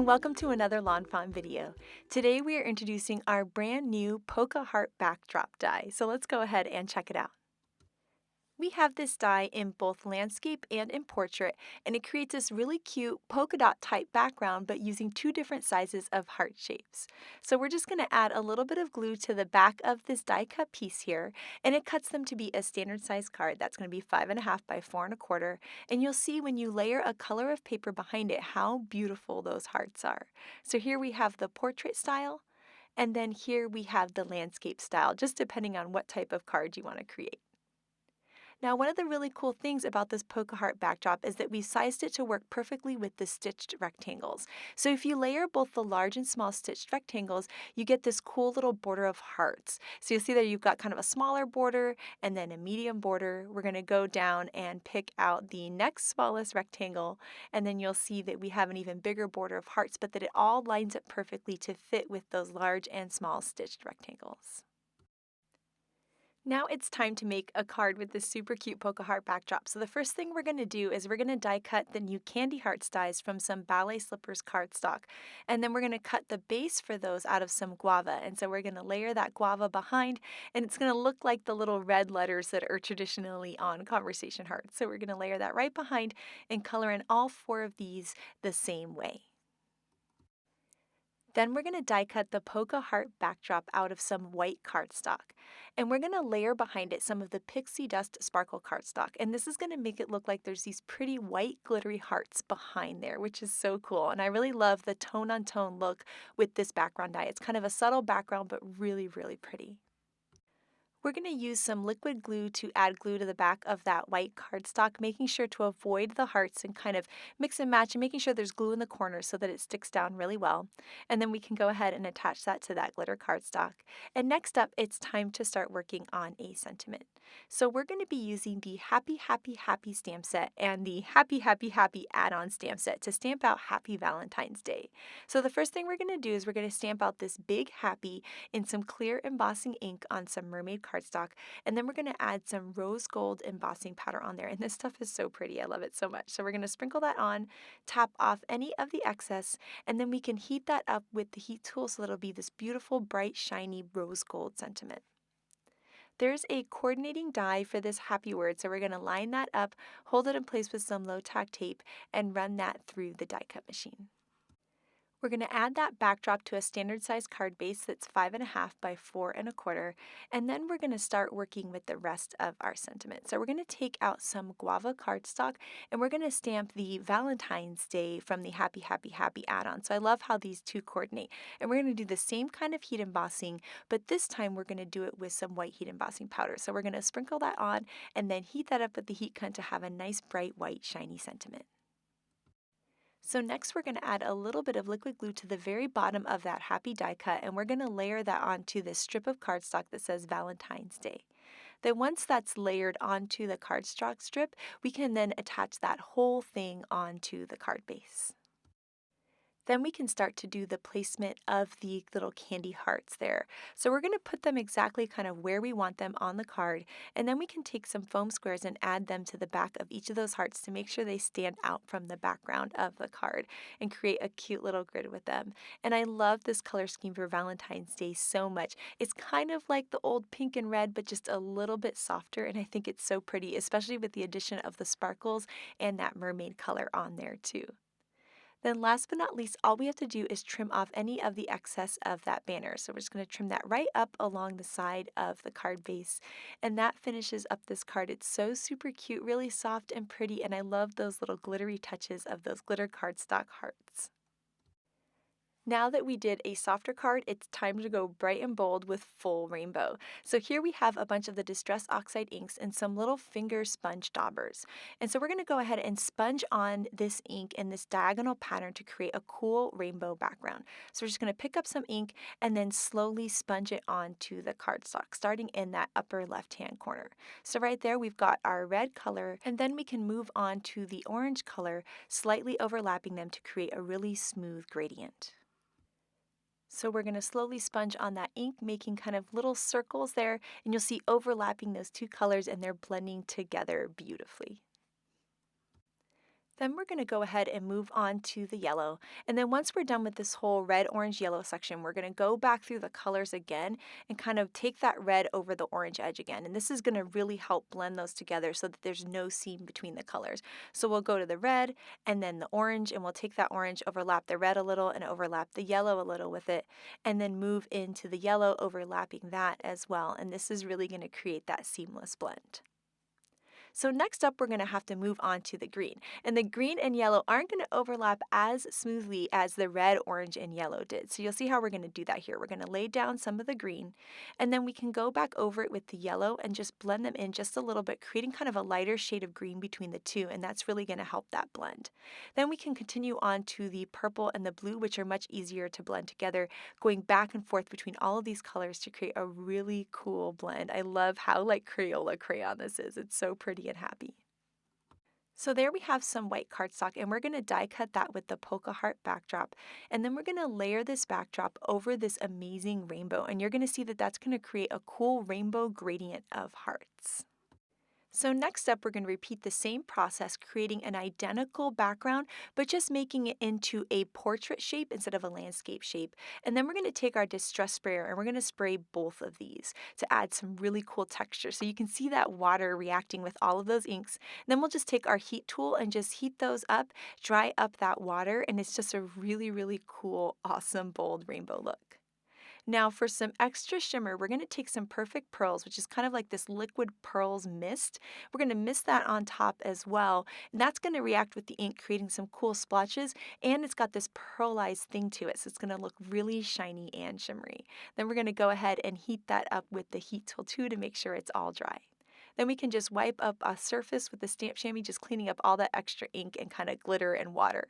welcome to another lawnfawn video. Today we are introducing our brand new Polka Heart Backdrop die, so let's go ahead and check it out. We have this die in both landscape and in portrait, and it creates this really cute polka dot type background but using two different sizes of heart shapes. So we're just going to add a little bit of glue to the back of this die cut piece here, and it cuts them to be a standard size card. That's going to be 5.5 by 4.25, and you'll see when you layer a color of paper behind it how beautiful those hearts are. So here we have the portrait style, and then here we have the landscape style, just depending on what type of card you want to create. Now, one of the really cool things about this Polka Heart backdrop is that we sized it to work perfectly with the stitched rectangles. So if you layer both the large and small stitched rectangles, you get this cool little border of hearts. So you'll see that you've got kind of a smaller border and then a medium border. We're going to go down and pick out the next smallest rectangle, and then you'll see that we have an even bigger border of hearts, but that it all lines up perfectly to fit with those large and small stitched rectangles. Now it's time to make a card with this super cute Polka Heart backdrop. So the first thing we're going to do is we're going to die cut the new Candy Hearts dies from some Ballet Slippers cardstock. And then we're going to cut the base for those out of some guava. And so we're going to layer that guava behind, and it's going to look like the little red letters that are traditionally on conversation hearts. So we're going to layer that right behind and color in all 4 of these the same way. Then we're going to die cut the Polka Heart backdrop out of some white cardstock. And we're going to layer behind it some of the Pixie Dust Sparkle cardstock. And this is going to make it look like there's these pretty white glittery hearts behind there, which is so cool. And I really love the tone-on-tone look with this background die. It's kind of a subtle background, but really, really pretty. We're going to use some liquid glue to add glue to the back of that white cardstock, making sure to avoid the hearts and kind of mix and match and making sure there's glue in the corners so that it sticks down really well. And then we can go ahead and attach that to that glitter cardstock. And next up, it's time to start working on a sentiment. So we're going to be using the Happy Happy Happy stamp set and the Happy Happy Happy add-on stamp set to stamp out Happy Valentine's Day. So the first thing we're going to do is we're going to stamp out this big happy in some clear embossing ink on some mermaid cardstock, and then we're going to add some rose gold embossing powder on there, and this stuff is so pretty. I love it so much. So we're going to sprinkle that on, tap off any of the excess, and then we can heat that up with the heat tool so that it'll be this beautiful bright shiny rose gold sentiment. There's a coordinating die for this happy word, so we're going to line that up, hold it in place with some low tack tape, and run that through the die cut machine. We're going to add that backdrop to a standard size card base that's 5.5 by 4.25, and then we're going to start working with the rest of our sentiment. So we're going to take out some Guava Cardstock, and we're going to stamp the Valentine's Day from the Happy Happy Happy add-on. So I love how these two coordinate. And we're going to do the same kind of heat embossing, but this time we're going to do it with some white heat embossing powder. So we're going to sprinkle that on and then heat that up with the heat gun to have a nice bright white shiny sentiment. So next we're going to add a little bit of liquid glue to the very bottom of that happy die cut, and we're going to layer that onto this strip of cardstock that says Valentine's Day. Then once that's layered onto the cardstock strip, we can then attach that whole thing onto the card base. Then we can start to do the placement of the little candy hearts there. So we're going to put them exactly kind of where we want them on the card, and then we can take some foam squares and add them to the back of each of those hearts to make sure they stand out from the background of the card and create a cute little grid with them. And I love this color scheme for Valentine's Day so much. It's kind of like the old pink and red, but just a little bit softer, and I think it's so pretty, especially with the addition of the sparkles and that mermaid color on there too. Then last but not least, all we have to do is trim off any of the excess of that banner. So we're just going to trim that right up along the side of the card base. And that finishes up this card. It's so super cute, really soft and pretty, and I love those little glittery touches of those glitter cardstock hearts. Now that we did a softer card, it's time to go bright and bold with full rainbow. So here we have a bunch of the Distress Oxide inks and some little finger sponge daubers. And so we're going to go ahead and sponge on this ink in this diagonal pattern to create a cool rainbow background. So we're just going to pick up some ink and then slowly sponge it onto the cardstock, starting in that upper left-hand corner. So right there we've got our red color, and then we can move on to the orange color, slightly overlapping them to create a really smooth gradient. So we're going to slowly sponge on that ink, making kind of little circles there, and you'll see overlapping those two colors and they're blending together beautifully. Then we're going to go ahead and move on to the yellow. And then once we're done with this whole red, orange, yellow section, we're going to go back through the colors again and kind of take that red over the orange edge again. And this is going to really help blend those together so that there's no seam between the colors. So we'll go to the red and then the orange, and we'll take that orange, overlap the red a little, and overlap the yellow a little with it, and then move into the yellow, overlapping that as well. And this is really going to create that seamless blend. So next up, we're going to have to move on to the green. And the green and yellow aren't going to overlap as smoothly as the red, orange, and yellow did. So you'll see how we're going to do that here. We're going to lay down some of the green, and then we can go back over it with the yellow and just blend them in just a little bit, creating kind of a lighter shade of green between the two, and that's really going to help that blend. Then we can continue on to the purple and the blue, which are much easier to blend together, going back and forth between all of these colors to create a really cool blend. I love how like Crayola crayon this is. It's so pretty and happy. So there we have some white cardstock, and we're going to die cut that with the Polka Heart Backdrop. And then we're going to layer this backdrop over this amazing rainbow, and you're going to see that that's going to create a cool rainbow gradient of hearts. So next up, we're going to repeat the same process, creating an identical background, but just making it into a portrait shape instead of a landscape shape. And then we're going to take our distress sprayer and we're going to spray both of these to add some really cool texture. So you can see that water reacting with all of those inks. And then we'll just take our heat tool and just heat those up, dry up that water, and it's just a really, really cool, awesome, bold rainbow look. Now for some extra shimmer, we're going to take some Perfect Pearls, which is kind of like this liquid pearls mist. We're going to mist that on top as well, and that's going to react with the ink, creating some cool splotches, and it's got this pearlized thing to it, so it's going to look really shiny and shimmery. Then we're going to go ahead and heat that up with the heat tool too to make sure it's all dry. Then we can just wipe up a surface with the stamp chamois, just cleaning up all that extra ink and kind of glitter and water.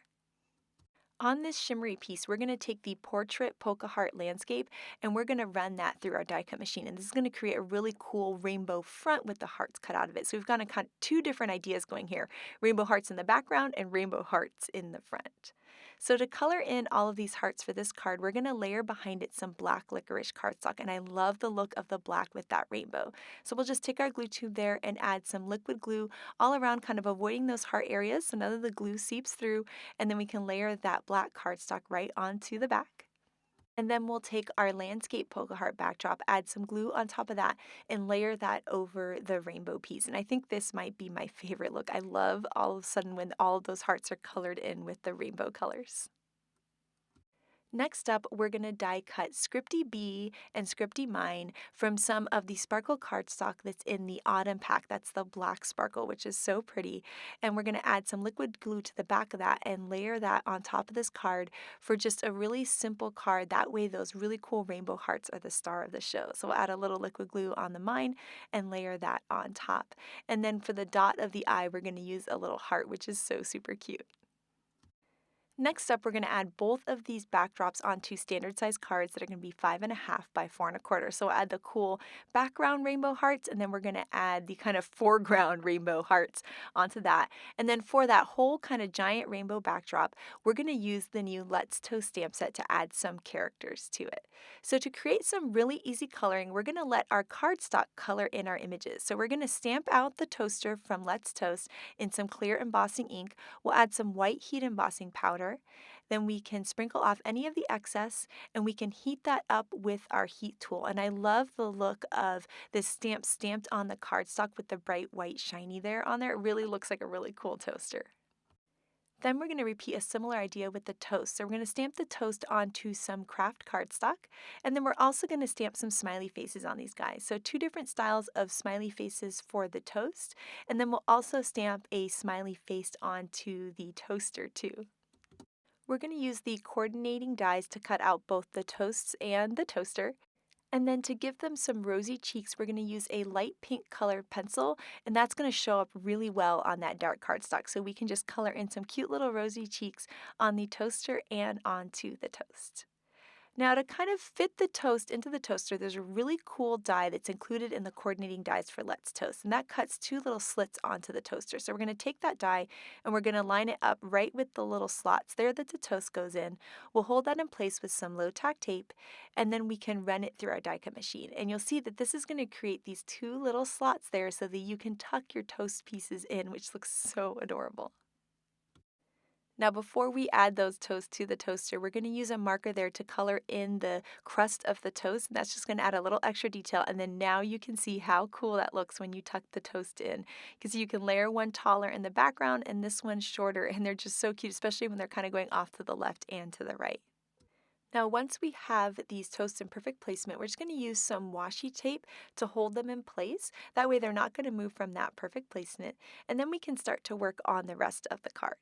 On this shimmery piece, we're going to take the Portrait Polka Heart Landscape and we're going to run that through our die cut machine. And this is going to create a really cool rainbow front with the hearts cut out of it. So we've got two different ideas going here. Rainbow hearts in the background and rainbow hearts in the front. So to color in all of these hearts for this card, we're going to layer behind it some black licorice cardstock. And I love the look of the black with that rainbow. So we'll just take our glue tube there and add some liquid glue all around, kind of avoiding those heart areas so none of the glue seeps through. And then we can layer that black cardstock right onto the back. And then we'll take our landscape polka heart backdrop, add some glue on top of that, and layer that over the rainbow piece. And I think this might be my favorite look. I love all of a sudden when all of those hearts are colored in with the rainbow colors. Next up, we're going to die cut Scripty Be and Scripty Mine from some of the sparkle cardstock that's in the autumn pack. That's the black sparkle, which is so pretty. And we're going to add some liquid glue to the back of that and layer that on top of this card for just a really simple card. That way those really cool rainbow hearts are the star of the show. So we'll add a little liquid glue on the mine and layer that on top. And then for the dot of the eye, we're going to use a little heart, which is so super cute. Next up, we're going to add both of these backdrops onto standard size cards that are going to be 5.5 by 4.25. So we'll add the cool background rainbow hearts, and then we're going to add the kind of foreground rainbow hearts onto that. And then for that whole kind of giant rainbow backdrop, we're going to use the new Let's Toast stamp set to add some characters to it. So to create some really easy coloring, we're going to let our cardstock color in our images. So we're going to stamp out the toaster from Let's Toast in some clear embossing ink. We'll add some white heat embossing powder. Then we can sprinkle off any of the excess and we can heat that up with our heat tool. And I love the look of this stamp stamped on the cardstock with the bright white shiny there on there. It really looks like a really cool toaster. Then we're going to repeat a similar idea with the toast. So we're going to stamp the toast onto some kraft cardstock, and then we're also going to stamp some smiley faces on these guys. So two different styles of smiley faces for the toast, and then we'll also stamp a smiley face onto the toaster too. We're going to use the coordinating dies to cut out both the toasts and the toaster. And then to give them some rosy cheeks, we're going to use a light pink colored pencil, and that's going to show up really well on that dark cardstock. So we can just color in some cute little rosy cheeks on the toaster and onto the toast. Now to kind of fit the toast into the toaster, there's a really cool die that's included in the coordinating dies for Let's Toast, and that cuts two little slits onto the toaster. So we're going to take that die and we're going to line it up right with the little slots there that the toast goes in. We'll hold that in place with some low tack tape, and then we can run it through our die cut machine. And you'll see that this is going to create these two little slots there so that you can tuck your toast pieces in, which looks so adorable. Now, before we add those toasts to the toaster, we're going to use a marker there to color in the crust of the toast. And that's just going to add a little extra detail. And then now you can see how cool that looks when you tuck the toast in. Because you can layer one taller in the background and this one shorter. And they're just so cute, especially when they're kind of going off to the left and to the right. Now, once we have these toasts in perfect placement, we're just going to use some washi tape to hold them in place. That way they're not going to move from that perfect placement. And then we can start to work on the rest of the card.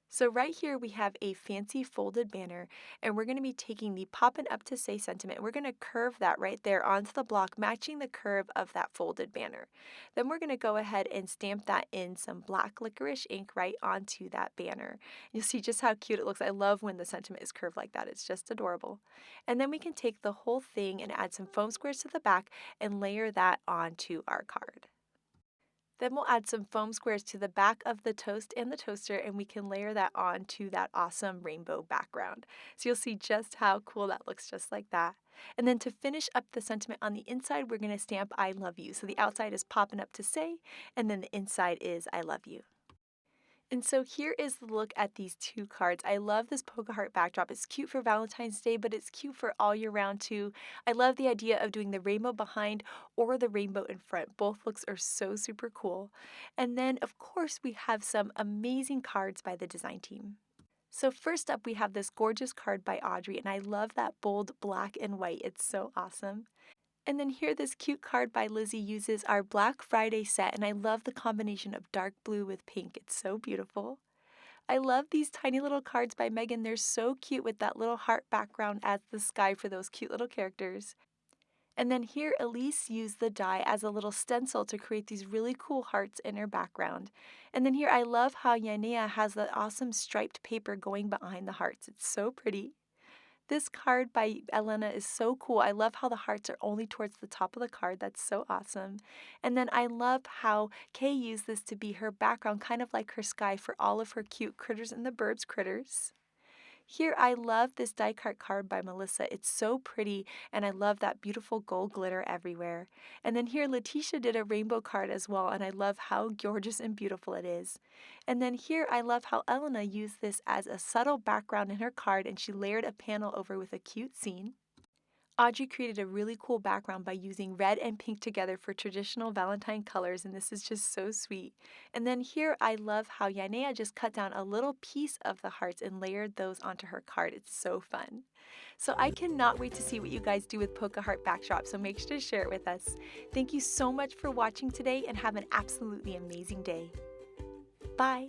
So right here we have a fancy folded banner, and we're going to be taking the Poppin' Up to Say sentiment. We're going to curve that right there onto the block, matching the curve of that folded banner. Then we're going to go ahead and stamp that in some black licorice ink right onto that banner. You'll see just how cute it looks. I love when the sentiment is curved like that. It's just adorable. And then we can take the whole thing and add some foam squares to the back and layer that onto our card. Then we'll add some foam squares to the back of the toast and the toaster, and we can layer that onto that awesome rainbow background. So you'll see just how cool that looks, just like that. And then to finish up the sentiment on the inside, we're going to stamp I love you. So the outside is popping up to say, and then the inside is I love you. And so here is the look at these two cards. I love this Polka Heart backdrop. It's cute for Valentine's Day, but it's cute for all year round too. I love the idea of doing the rainbow behind or the rainbow in front. Both looks are so super cool. And then, of course, we have some amazing cards by the design team. So first up, we have this gorgeous card by Audrey, and I love that bold black and white. It's so awesome. And then here, this cute card by Lizzie uses our Black Friday set, and I love the combination of dark blue with pink. It's so beautiful. I love these tiny little cards by Megan. They're so cute with that little heart background as the sky for those cute little characters. And then here, Elise used the die as a little stencil to create these really cool hearts in her background. And then here, I love how Yanea has the awesome striped paper going behind the hearts. It's so pretty. This card by Elena is so cool. I love how the hearts are only towards the top of the card. That's so awesome. And then I love how Kay used this to be her background, kind of like her sky for all of her cute critters and the birds critters. Here, I love this die cut card by Melissa. It's so pretty, and I love that beautiful gold glitter everywhere. And then here, Letitia did a rainbow card as well, and I love how gorgeous and beautiful it is. And then here, I love how Elena used this as a subtle background in her card, and she layered a panel over with a cute scene. Audrey created a really cool background by using red and pink together for traditional Valentine colors, and this is just so sweet. And then here, I love how Yanea just cut down a little piece of the hearts and layered those onto her card. It's so fun. So I cannot wait to see what you guys do with Polka Heart Backdrop, so make sure to share it with us. Thank you so much for watching today, and have an absolutely amazing day. Bye!